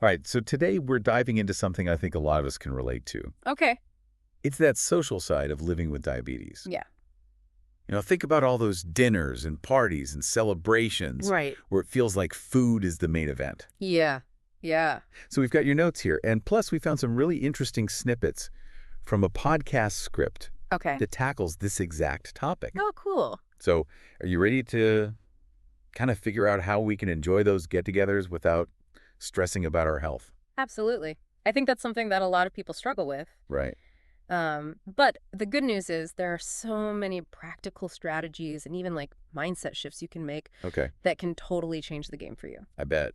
All right, so today we're diving into something I think a lot of us can relate to. Okay. It's that social side of living with diabetes. Yeah. Think about all those dinners and parties and celebrations Right. where it feels like food is the main event. Yeah. Yeah. So we've got your notes here, and plus we found some really interesting snippets from a podcast script Okay. that tackles this exact topic. Oh, cool. So are you ready to kind of figure out how we can enjoy those get-togethers without stressing about our health? Absolutely. I think that's something that a lot of people struggle with. Right. But the good news is there are so many practical strategies and even like mindset shifts you can make Okay. that can totally change the game for you. I bet.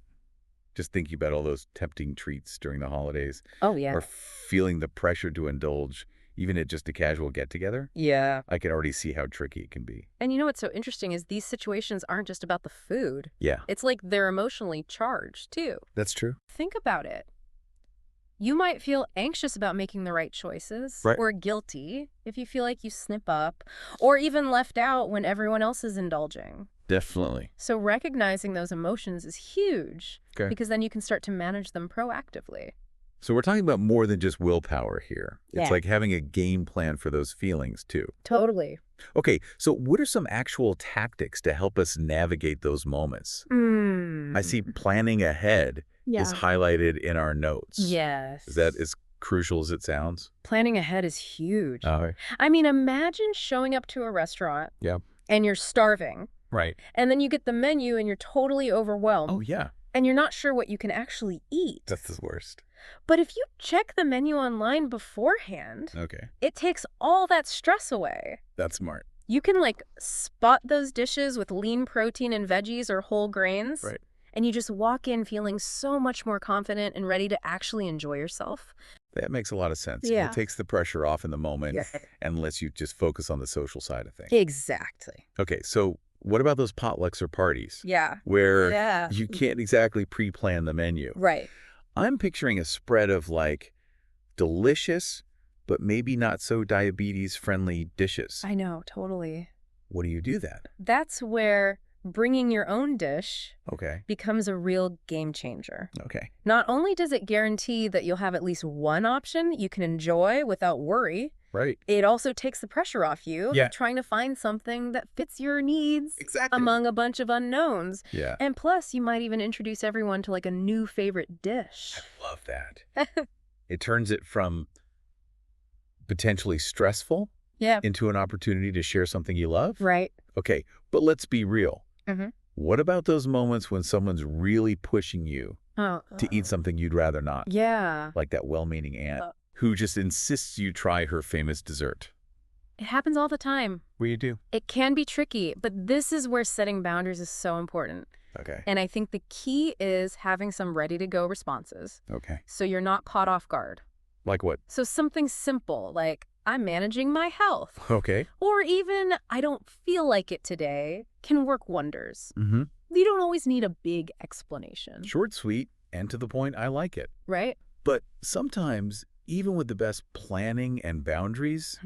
Just thinking about all those tempting treats during the holidays Oh, yeah. or feeling the pressure to indulge, even at just a casual get-together, Yeah. I can already see how tricky it can be. And you know what's so interesting is these situations aren't just about the food. Yeah, It's like they're emotionally charged, too. that's true. Think about it. You might feel anxious about making the right choices, Right. or guilty if you feel like you snip up, or even left out when everyone else is indulging. Definitely. So recognizing those emotions is huge, Okay. because then you can start to manage them proactively. So we're talking about more than just willpower here. It's Yeah. like having a game plan for those feelings, too. Totally. Okay, so what are some actual tactics to help us navigate those moments? I see planning ahead is highlighted in our notes. Yes. Is that as crucial as it sounds? Planning ahead is huge. Oh, I mean, imagine showing up to a restaurant yeah. and you're starving, Right. and then you get the menu and you're totally overwhelmed. Oh, yeah. And you're not sure what you can actually eat. That's the worst. But if you check the menu online beforehand, Okay. it takes all that stress away. That's smart. You can like spot those dishes with lean protein and veggies or whole grains. Right. And you just walk in feeling so much more confident and ready to actually enjoy yourself. That makes a lot of sense. Yeah. It takes the pressure off in the moment and lets you just focus on the social side of things. Exactly. Okay, so what about those potlucks or parties Yeah. where Yeah. you can't exactly pre-plan the menu? Right. I'm picturing a spread of like delicious, but maybe not so diabetes-friendly dishes. I know, totally. What do you do then? That's where bringing your own dish Okay. becomes a real game changer. Okay. Not only does it guarantee that you'll have at least one option you can enjoy without worry, Right. it also takes the pressure off you Yeah. trying to find something that fits your needs Exactly. among a bunch of unknowns. Yeah. And plus, you might even introduce everyone to like a new favorite dish. I love that. It turns it from potentially stressful Yeah. into an opportunity to share something you love. Right. Okay, but let's be real. Mhm. What about those moments when someone's really pushing you Oh. to eat something you'd rather not? Yeah. Like that well-meaning aunt Uh. who just insists you try her famous dessert. It happens all the time. What do you do? It can be tricky, but this is where setting boundaries is so important. Okay. And I think the key is having some ready-to-go responses Okay. so you're not caught off guard. Like what? So something simple like, I'm managing my health. Okay. Or even, I don't feel like it today, can work wonders. Mm-hmm. You don't always need a big explanation, Short, sweet, and to the point. I like it. right? But sometimes, even with the best planning and boundaries,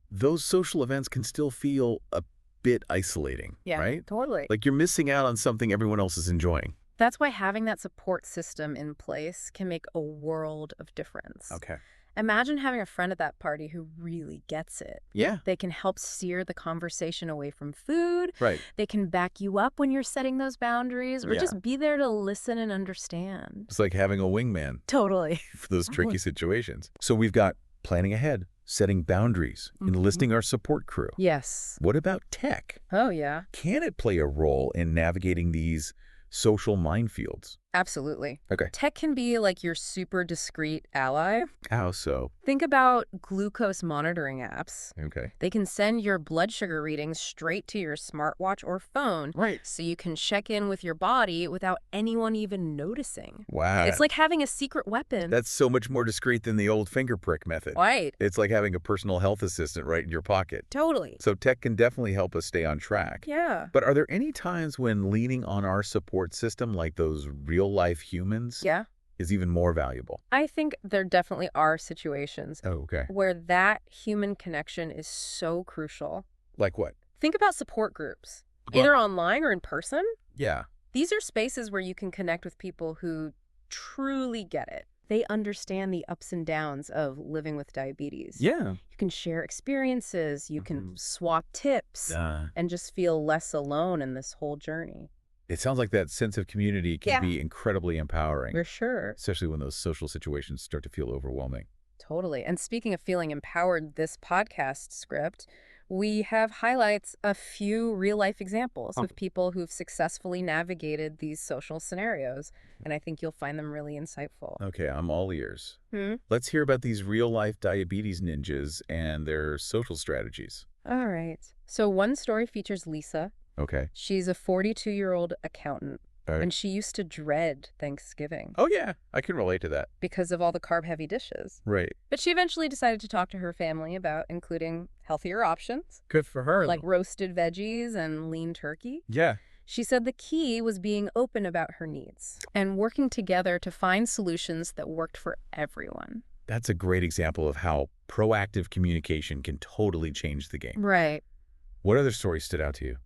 those social events can still feel a bit isolating, Yeah, right? totally. Like you're missing out on something everyone else is enjoying. That's why having that support system in place can make a world of difference. Okay. Imagine having a friend at that party who really gets it. Yeah. They can help steer the conversation away from food. Right. They can back you up when you're setting those boundaries, or Yeah. just be there to listen and understand. It's like having a wingman Totally. for those tricky situations. So we've got planning ahead, setting boundaries, enlisting our support crew. Yes. What about tech? Oh, yeah. Can it play a role in navigating these social minefields? Absolutely. Okay. Tech can be like your super discreet ally. How so? Think about glucose monitoring apps. Okay. They can send your blood sugar readings straight to your smartwatch or phone, Right. so you can check in with your body without anyone even noticing. Wow. It's like having a secret weapon. That's so much more discreet than the old finger prick method. Right. It's like having a personal health assistant right in your pocket. Totally. So tech can definitely help us stay on track. Yeah. But are there any times when leaning on our support system, like those real-life humans, Yeah. is even more valuable? I think there definitely are situations Oh, okay. where that human connection is so crucial. Like what? Think about support groups, Well- either online or in person. Yeah. These are spaces where you can connect with people who truly get it. They understand the ups and downs of living with diabetes. Yeah. You can share experiences, you can swap tips, Uh, and just feel less alone in this whole journey. it sounds like that sense of community can be incredibly empowering, For sure. especially when those social situations start to feel overwhelming. Totally. And speaking of feeling empowered, this podcast script, we have highlights a few real-life examples of people who've successfully navigated these social scenarios, and I think you'll find them really insightful. Okay, I'm all ears. Hmm? Let's hear about these real-life diabetes ninjas and their social strategies. All right. So one story features Lisa. Okay. She's a 42-year-old accountant, All right. and she used to dread Thanksgiving Oh, yeah. I can relate to that. because of all the carb-heavy dishes. Right. But she eventually decided to talk to her family about including healthier options, Good for her. like roasted veggies and lean turkey. Yeah. She said the key was being open about her needs and working together to find solutions that worked for everyone. That's a great example of how proactive communication can totally change the game. Right. What other stories stood out to you?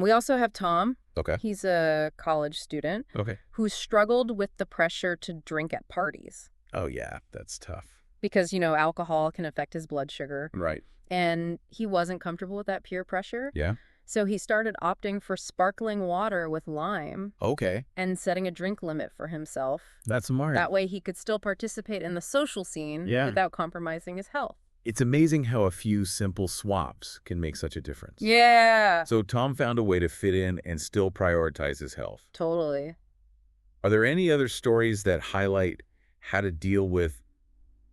We also have Tom. Okay. He's a college student Okay. who struggled with the pressure to drink at parties Oh, yeah. That's tough. because, alcohol can affect his blood sugar. Right. And he wasn't comfortable with that peer pressure. Yeah. So he started opting for sparkling water with lime Okay. and setting a drink limit for himself. That's smart. That way he could still participate in the social scene without compromising his health. It's amazing how a few simple swaps can make such a difference. Yeah. So Tom found a way to fit in and still prioritize his health. Totally. Are there any other stories that highlight how to deal with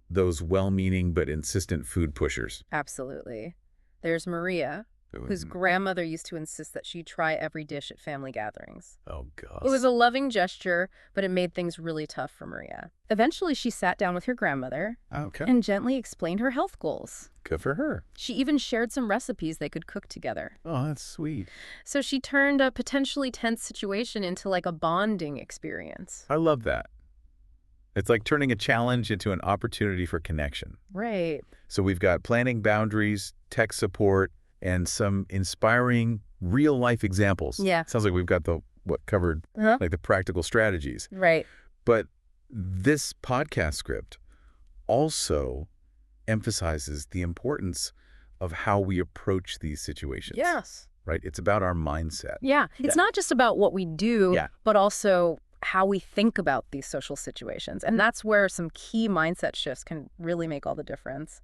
those well-meaning but insistent food pushers? Absolutely. There's Maria, whose grandmother used to insist that she try every dish at family gatherings. Oh, gosh. It was a loving gesture, but it made things really tough for Maria. Eventually, she sat down with her grandmother Okay. and gently explained her health goals. Good for her. She even shared some recipes they could cook together. Oh, that's sweet. So she turned a potentially tense situation into like a bonding experience. I love that. It's like turning a challenge into an opportunity for connection. Right. So we've got planning boundaries, tech support, and some inspiring real-life examples. Yeah. Sounds like we've got covered, like the practical strategies. Right. But this podcast script also emphasizes the importance of how we approach these situations. Yes. Right? It's about our mindset. Yeah. It's not just about what we do, but also how we think about these social situations. And that's where some key mindset shifts can really make all the difference.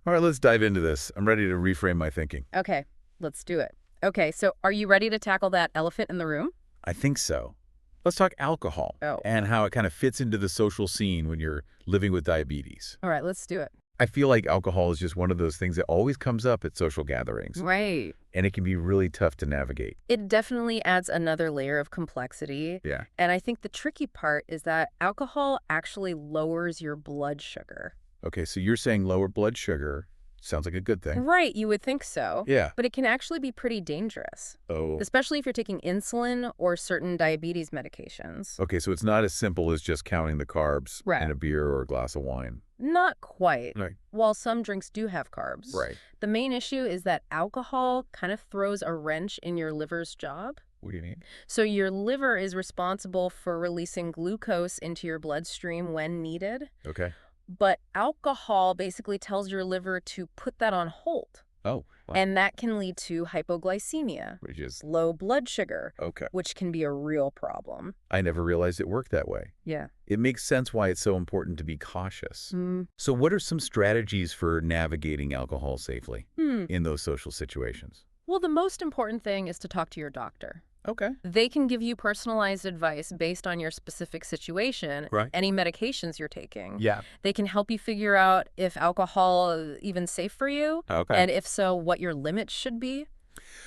All right, let's dive into this. I'm ready to reframe my thinking. Okay, let's do it. Okay, so are you ready to tackle that elephant in the room? I think so. Let's talk alcohol and how it kind of fits into the social scene when you're living with diabetes. All right, let's do it. I feel like alcohol is just one of those things that always comes up at social gatherings. Right. And it can be really tough to navigate. It definitely adds another layer of complexity. Yeah. And I think the tricky part is that alcohol actually lowers your blood sugar. Okay, so you're saying lower blood sugar sounds like a good thing. Right, you would think so. Yeah. But it can actually be pretty dangerous. Oh. Especially if you're taking insulin or certain diabetes medications. Okay, so it's not as simple as just counting the carbs in a beer or a glass of wine. Not quite. Right. While some drinks do have carbs. Right. The main issue is that alcohol kind of throws a wrench in your liver's job. What do you mean? So your liver is responsible for releasing glucose into your bloodstream when needed. Okay. But alcohol basically tells your liver to put that on hold. Oh. Wow. And that can lead to hypoglycemia, Which is low blood sugar, okay. which can be a real problem. I never realized it worked that way. Yeah. It makes sense why it's so important to be cautious. So what are some strategies for navigating alcohol safely in those social situations? Well, the most important thing is to talk to your doctor. Okay. They can give you personalized advice based on your specific situation, any medications you're taking. Yeah. They can help you figure out if alcohol is even safe for you, and if so, what your limits should be.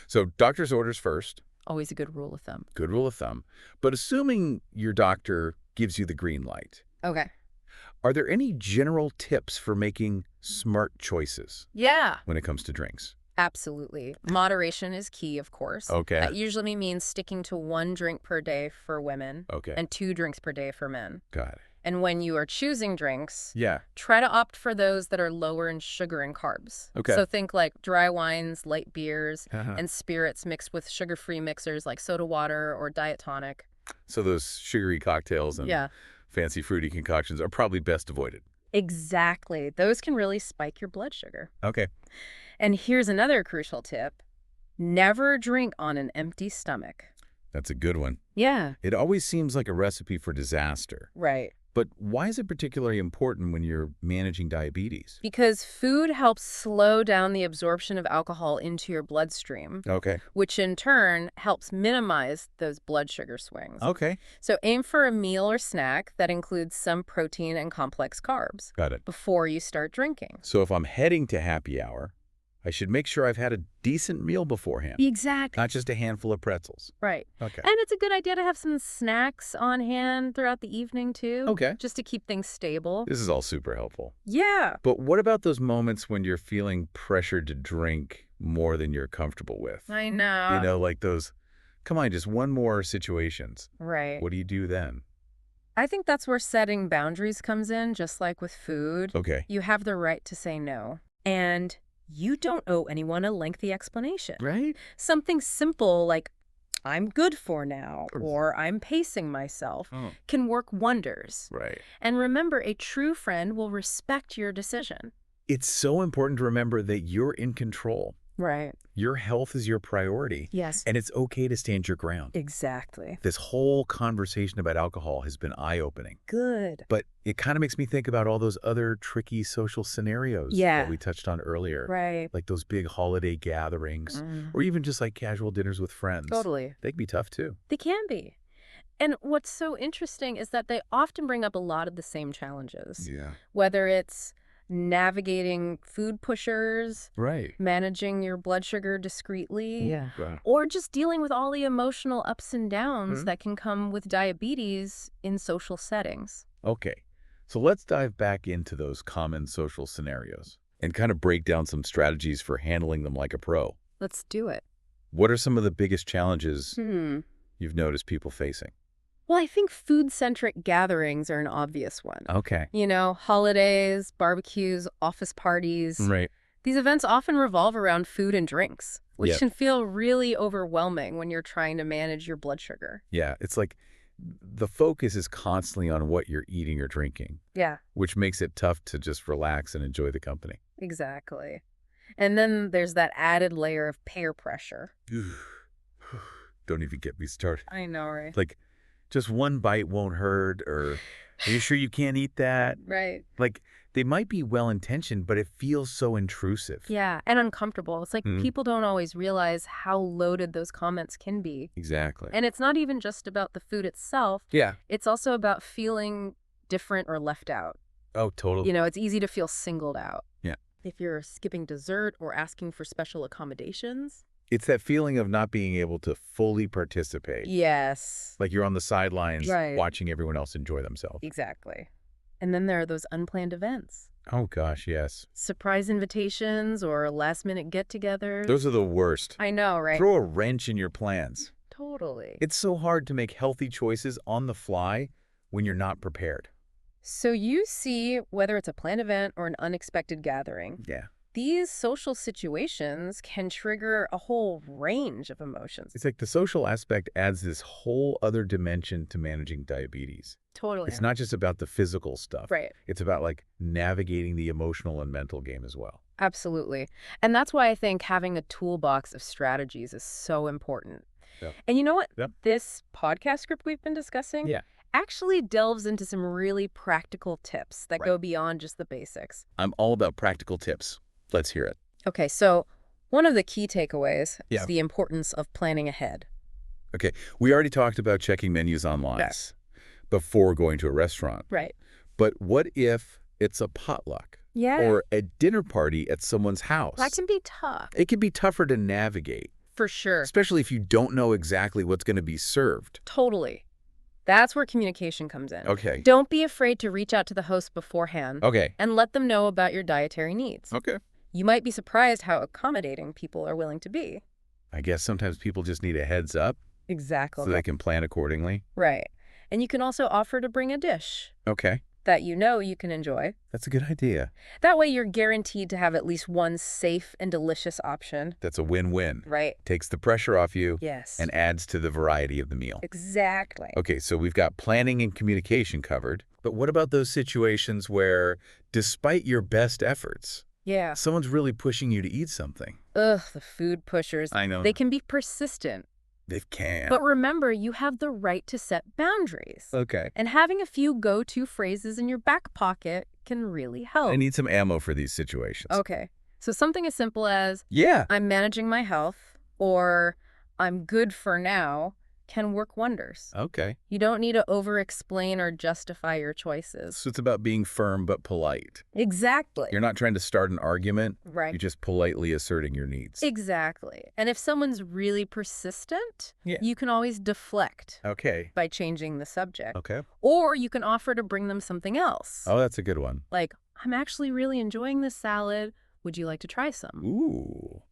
So doctor's orders first. Always a good rule of thumb. Good rule of thumb. But assuming your doctor gives you the green light, Okay. are there any general tips for making smart choices Yeah. when it comes to drinks? Absolutely. Moderation is key, of course. Okay. That usually means sticking to 1 drink per day for women and 2 drinks per day for men. Got it. And when you are choosing drinks, Yeah. try to opt for those that are lower in sugar and carbs. Okay. So think like dry wines, light beers, and spirits mixed with sugar-free mixers like soda water or diet tonic. So those sugary cocktails and Yeah, fancy fruity concoctions are probably best avoided. exactly. Those can really spike your blood sugar. Okay. And here's another crucial tip. Never drink on an empty stomach. That's a good one. Yeah. It always seems like a recipe for disaster. Right. But why is it particularly important when you're managing diabetes? Because food helps slow down the absorption of alcohol into your bloodstream, Okay. which in turn helps minimize those blood sugar swings. Okay. So aim for a meal or snack that includes some protein and complex carbs Got it. before you start drinking. So if I'm heading to happy hour, I should make sure I've had a decent meal beforehand, Exactly. not just a handful of pretzels. Right. Okay. And it's a good idea to have some snacks on hand throughout the evening, too. Okay. Just to keep things stable. This is all super helpful. Yeah. But what about those moments when you're feeling pressured to drink more than you're comfortable with? I know. Like those, come on, just one more situations. Right. What do you do then? I think that's where setting boundaries comes in, just like with food. Okay. You have the right to say no. And you don't owe anyone a lengthy explanation. Right? Something simple like, I'm good for now, or I'm pacing myself, can work wonders. Right. And remember, a true friend will respect your decision. It's so important to remember that you're in control. Right. Your health is your priority. Yes. And it's okay to stand your ground. Exactly. This whole conversation about alcohol has been eye-opening. Good. But it kind of makes me think about all those other tricky social scenarios that we touched on earlier. Right. Like those big holiday gatherings, or even just like casual dinners with friends. Totally. They can be tough too. They can be. And what's so interesting is that they often bring up a lot of the same challenges. Yeah. Whether it's navigating food pushers, Right. managing your blood sugar discreetly, Wow. or just dealing with all the emotional ups and downs that can come with diabetes in social settings. Okay. So let's dive back into those common social scenarios and kind of break down some strategies for handling them like a pro. Let's do it. What are some of the biggest challenges you've noticed people facing? Well, I think food-centric gatherings are an obvious one. Okay. Holidays, barbecues, office parties. Right. These events often revolve around food and drinks, which Yep. can feel really overwhelming when you're trying to manage your blood sugar. Yeah. It's like the focus is constantly on what you're eating or drinking, Yeah, which makes it tough to just relax and enjoy the company. exactly. And then there's that added layer of peer pressure. Don't even get me started. I know, right? Like, just one bite won't hurt, or are you sure you can't eat that? Right. Like, they might be well-intentioned, but it feels so intrusive. Yeah, and uncomfortable. It's like people don't always realize how loaded those comments can be. Exactly. And it's not even just about the food itself. Yeah. It's also about feeling different or left out. Oh, totally. It's easy to feel singled out. Yeah. If you're skipping dessert or asking for special accommodations. It's that feeling of not being able to fully participate. Yes. Like you're on the sidelines Right. watching everyone else enjoy themselves. Exactly. And then there are those unplanned events. Oh, gosh, yes. Surprise invitations or last-minute get-togethers. Those are the worst. I know, right? Throw a wrench in your plans. Totally. It's so hard to make healthy choices on the fly when you're not prepared. So you see, whether it's a planned event or an unexpected gathering, Yeah. these social situations can trigger a whole range of emotions. It's like the social aspect adds this whole other dimension to managing diabetes. Totally. It's not just about the physical stuff. Right. It's about like navigating the emotional and mental game as well. Absolutely. And that's why I think having a toolbox of strategies is so important. Yeah. And you know what? Yep. This podcast script we've been discussing actually delves into some really practical tips that go beyond just the basics. I'm all about practical tips. Let's hear it. Okay, so one of the key takeaways Yeah. is the importance of planning ahead. Okay, we already talked about checking menus online Yes. before going to a restaurant. Right. But what if it's a potluck Yeah. or a dinner party at someone's house? That can be tough. It can be tougher to navigate, For sure. especially if you don't know exactly what's going to be served. Totally. That's where communication comes in. Okay. Don't be afraid to reach out to the host beforehand Okay. and let them know about your dietary needs. Okay. You might be surprised how accommodating people are willing to be. I guess sometimes people just need a heads up Exactly. so they can plan accordingly. Right. And you can also offer to bring a dish. Okay. that you can enjoy. That's a good idea. That way you're guaranteed to have at least one safe and delicious option. That's a win-win. Right. Takes the pressure off you. Yes. And adds to the variety of the meal. Exactly. Okay, so we've got planning and communication covered. But what about those situations where, despite your best efforts, someone's really pushing you to eat something? Ugh, the food pushers. I know. They can be persistent. They can. But remember, you have the right to set boundaries. Okay. And having a few go-to phrases in your back pocket can really help. I need some ammo for these situations. Okay. So something as simple as, yeah, I'm managing my health, or I'm good for now, can work wonders. Okay. You don't need to over-explain or justify your choices. So it's about being firm but polite. Exactly. You're not trying to start an argument. Right. You're just politely asserting your needs. Exactly. And if someone's really persistent, Yeah. you can always deflect Okay. by changing the subject. Okay. Or you can offer to bring them something else. Oh, that's a good one. Like, I'm actually really enjoying this salad. Would you like to try some? Ooh,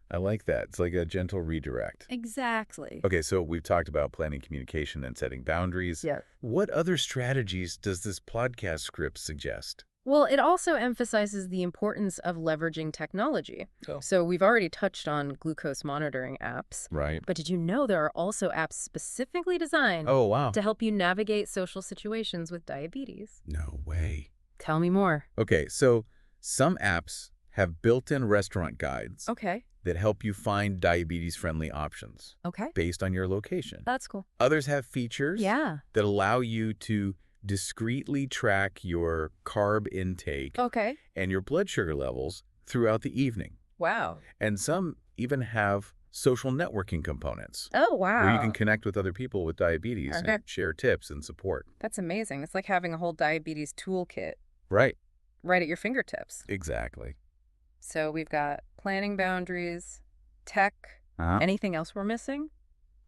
I like that. It's like a gentle redirect. Exactly. Okay, so we've talked about planning communication and setting boundaries. Yes. What other strategies does this podcast script suggest? Well, it also emphasizes the importance of leveraging technology. Oh. So we've already touched on glucose monitoring apps. Right. But did you know there are also apps specifically designed Oh, wow. to help you navigate social situations with diabetes? No way. Tell me more. Okay, so some apps have built-in restaurant guides Okay. that help you find diabetes-friendly options Okay. based on your location. That's cool. Others have features Yeah. that allow you to discreetly track your carb intake Okay. and your blood sugar levels throughout the evening. Wow. And some even have social networking components Oh, wow. where you can connect with other people with diabetes Okay. and share tips and support. That's amazing. It's like having a whole diabetes toolkit Right. right at your fingertips. Exactly. So we've got planning boundaries, tech. Anything else we're missing?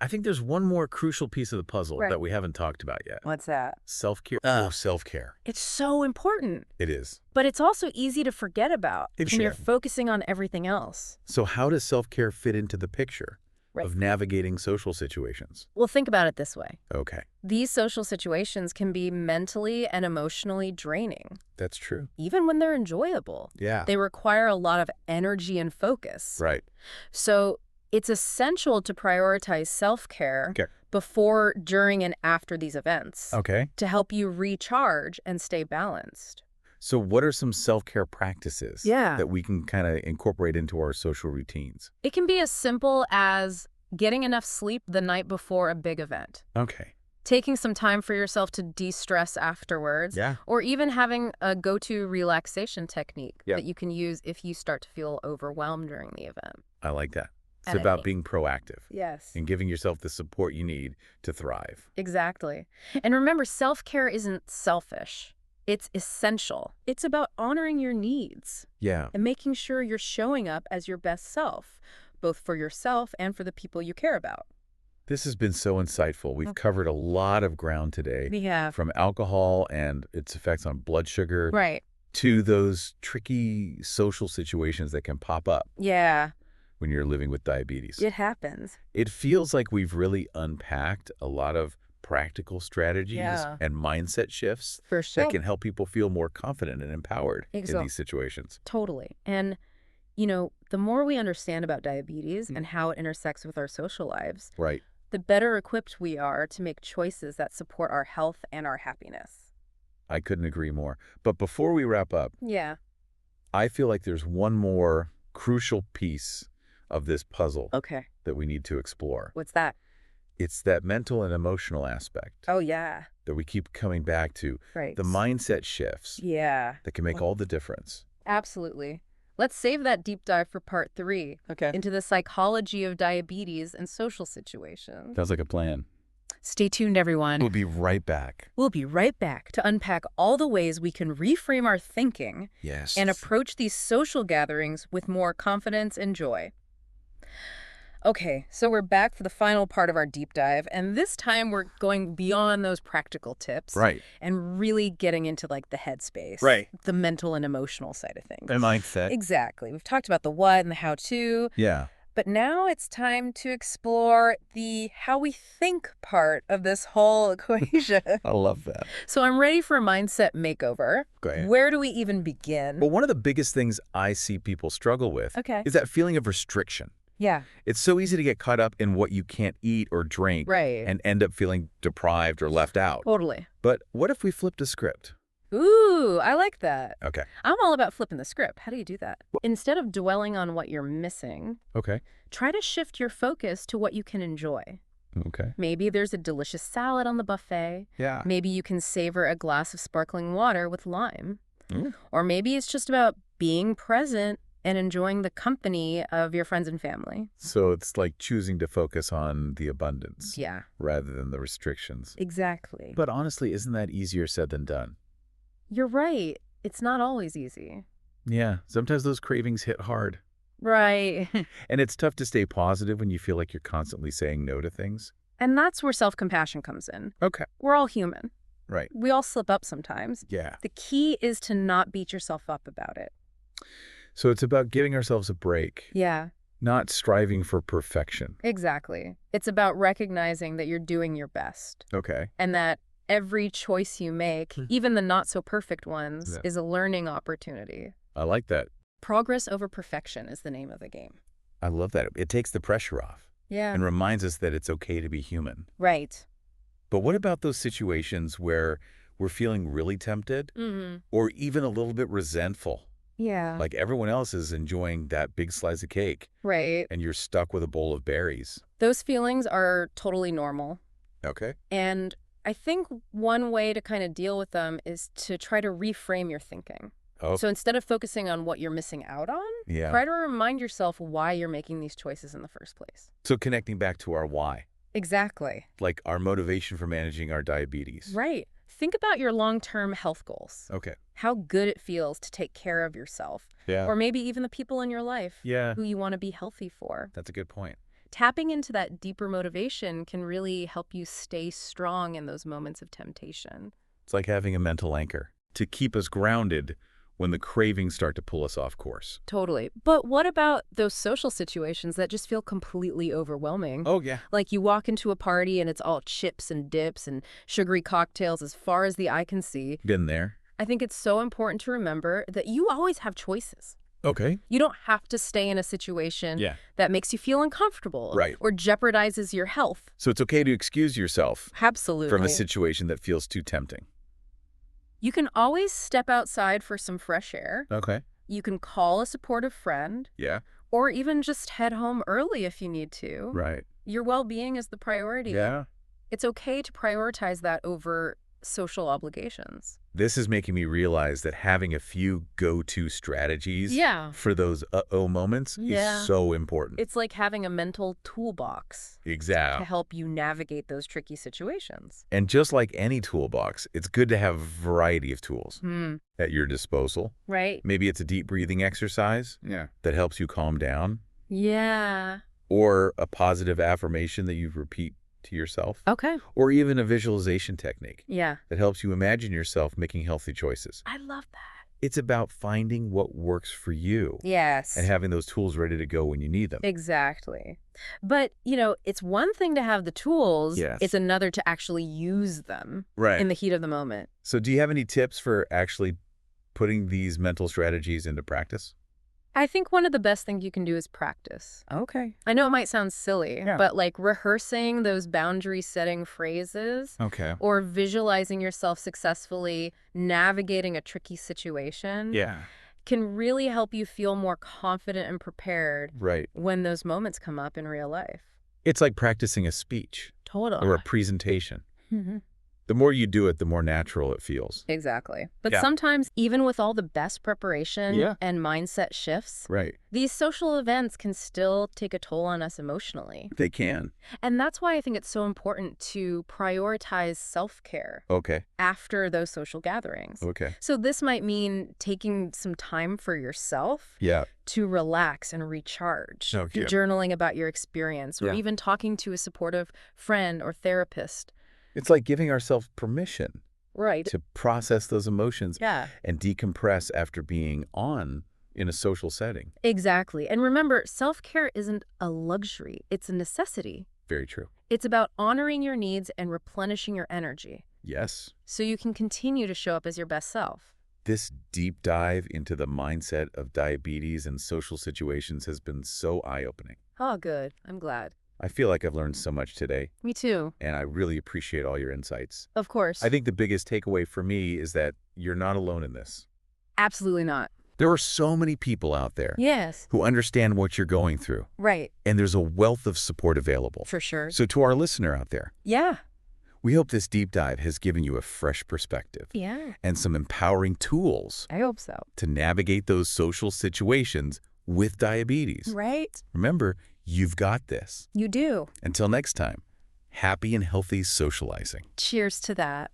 I think there's one more crucial piece of the puzzle Right. that we haven't talked about yet. What's that? Self-care. Oh, self-care. It's so important, It is. but it's also easy to forget about when you're Sure. focusing on everything else. So how does self-care fit into the picture Right. of navigating social situations? Well, think about it this way. Okay. These social situations can be mentally and emotionally draining, That's true. even when they're enjoyable. Yeah. They require a lot of energy and focus. Right. So it's essential to prioritize self-care Okay. before, during, and after these events Okay. to help you recharge and stay balanced. So what are some self-care practices Yeah. that we can kind of incorporate into our social routines? It can be as simple as getting enough sleep the night before a big event, Okay. taking some time for yourself to de-stress afterwards, Yeah. or even having a go-to relaxation technique Yeah. that you can use if you start to feel overwhelmed during the event. I like that. It's At about any- being proactive Yes. and giving yourself the support you need to thrive. Exactly. And remember, self-care isn't selfish. It's essential. It's about honoring your needs Yeah. and making sure you're showing up as your best self, both for yourself and for the people you care about. This has been so insightful. We've covered a lot of ground today, Yeah. from alcohol and its effects on blood sugar Right. to those tricky social situations that can pop up Yeah. when you're living with diabetes. It happens. It feels like we've really unpacked a lot of practical strategies Yeah. and mindset shifts For sure. that can help people feel more confident and empowered in Exactly. these situations. Totally. And, the more we understand about diabetes and how it intersects with our social lives, Right. the better equipped we are to make choices that support our health and our happiness. I couldn't agree more. But before we wrap up, Yeah. I feel like there's one more crucial piece of this puzzle Okay. that we need to explore. What's that? It's that mental and emotional aspect Oh, yeah. that we keep coming back to, Right. the mindset shifts Yeah. that can make all the difference. Absolutely. Let's save that deep dive for part 3 Okay. into the psychology of diabetes and social situations. Sounds like a plan. Stay tuned, everyone. We'll be right back. We'll be right back to unpack all the ways we can reframe our thinking Yes. and approach these social gatherings with more confidence and joy. Okay, so we're back for the final part of our deep dive, and this time we're going beyond those practical tips. Right. And really getting into the headspace. Right. The mental and emotional side of things. And mindset. Exactly. We've talked about the what and the how to, Yeah. But now it's time to explore the how we think part of this whole equation. I love that. So I'm ready for a mindset makeover. Go ahead. Where do we even begin? Well, one of the biggest things I see people struggle with Okay. is that feeling of restriction. Yeah. It's so easy to get caught up in what you can't eat or drink Right. and end up feeling deprived or left out. Totally. But what if we flipped a script? Ooh, I like that. Okay. I'm all about flipping the script. How do you do that? Instead of dwelling on what you're missing, Okay. try to shift your focus to what you can enjoy. Okay. Maybe there's a delicious salad on the buffet. Yeah. Maybe you can savor a glass of sparkling water with lime. Mm. Or maybe it's just about being present and enjoying the company of your friends and family. So it's like choosing to focus on the abundance Yeah, rather than the restrictions. exactly. But honestly, isn't that easier said than done? You're right. It's not always easy. Yeah. Sometimes those cravings hit hard. Right. And it's tough to stay positive when you feel like you're constantly saying no to things. And that's where self-compassion comes in. Okay. We're all human. Right. We all slip up sometimes. Yeah. The key is to not beat yourself up about it. So it's about giving ourselves a break, Yeah, not striving for perfection. exactly. It's about recognizing that you're doing your best Okay. and that every choice you make, even the not-so-perfect ones, Yeah. is a learning opportunity. I like that. Progress over perfection is the name of the game. I love that. It takes the pressure off Yeah. and reminds us that it's okay to be human. Right. But what about those situations where we're feeling really tempted Mm-hmm. or even a little bit resentful? Yeah. Like everyone else is enjoying that big slice of cake Right. and you're stuck with a bowl of berries. Those feelings are totally normal. Okay. And I think one way to kind of deal with them is to try to reframe your thinking. Oh, So instead of focusing on what you're missing out on, yeah. try to remind yourself why you're making these choices in the first place. So connecting back to our why, Exactly. like our motivation for managing our diabetes. Right. Think about your long-term health goals. Okay. How good it feels to take care of yourself. Yeah. Or maybe even the people in your life Yeah. who you want to be healthy for. That's a good point. Tapping into that deeper motivation can really help you stay strong in those moments of temptation. It's like having a mental anchor to keep us grounded when the cravings start to pull us off course. Totally. But what about those social situations that just feel completely overwhelming? Oh, yeah. Like you walk into a party and it's all chips and dips and sugary cocktails as far as the eye can see. Been there. I think it's so important to remember that you always have choices. Okay. You don't have to stay in a situation Yeah. that makes you feel uncomfortable Right. or jeopardizes your health. So it's okay to excuse yourself Absolutely. from a situation that feels too tempting. You can always step outside for some fresh air. Okay. You can call a supportive friend Yeah. or even just head home early if you need to. Right. Your well-being is the priority. Yeah. It's okay to prioritize that over social obligations. This is making me realize that having a few go-to strategies Yeah. for those uh-oh moments Yeah. is so important. It's like having a mental toolbox to Exactly. help you navigate those tricky situations. And just like any toolbox, it's good to have a variety of tools at your disposal. Right? Maybe it's a deep breathing exercise that helps you calm down, Yeah. or a positive affirmation that you repeat to yourself, Okay. or even a visualization technique Yeah. that helps you imagine yourself making healthy choices. I love that. It's about finding what works for you Yes. and having those tools ready to go when you need them. Exactly. But, it's one thing to have the tools. Yes. It's another to actually use them Right. in the heat of the moment. So do you have any tips for actually putting these mental strategies into practice? I think one of the best things you can do is practice. Okay. I know it might sound silly, Yeah. but like rehearsing those boundary setting phrases Okay. or visualizing yourself successfully navigating a tricky situation Yeah. can really help you feel more confident and prepared Right. when those moments come up in real life. It's like practicing a speech Totally. or a presentation. Mhm. The more you do it, the more natural it feels. Exactly. But Yeah. sometimes, even with all the best preparation Yeah. and mindset shifts, Right. these social events can still take a toll on us emotionally. They can. And that's why I think it's so important to prioritize self-care Okay. after those social gatherings. Okay. So this might mean taking some time for yourself Yeah. to relax and recharge, Okay. journaling about your experience, or Yeah. even talking to a supportive friend or therapist. It's like giving ourselves permission Right. to process those emotions Yeah. and decompress after being on in a social setting. Exactly. And remember, self-care isn't a luxury. It's a necessity. Very true. It's about honoring your needs and replenishing your energy Yes. so you can continue to show up as your best self. This deep dive into the mindset of diabetes and social situations has been so eye-opening. Oh, good. I'm glad. I feel like I've learned so much today, Me too. and I really appreciate all your insights. Of course. I think the biggest takeaway for me is that you're not alone in this. Absolutely not. There are so many people out there Yes. who understand what you're going through, Right. and there's a wealth of support available. For sure. So to our listener out there, Yeah. we hope this deep dive has given you a fresh perspective Yeah. and some empowering tools I hope so. to navigate those social situations with diabetes. Right? Remember, you've got this. You do. Until next time, happy and healthy socializing. Cheers to that.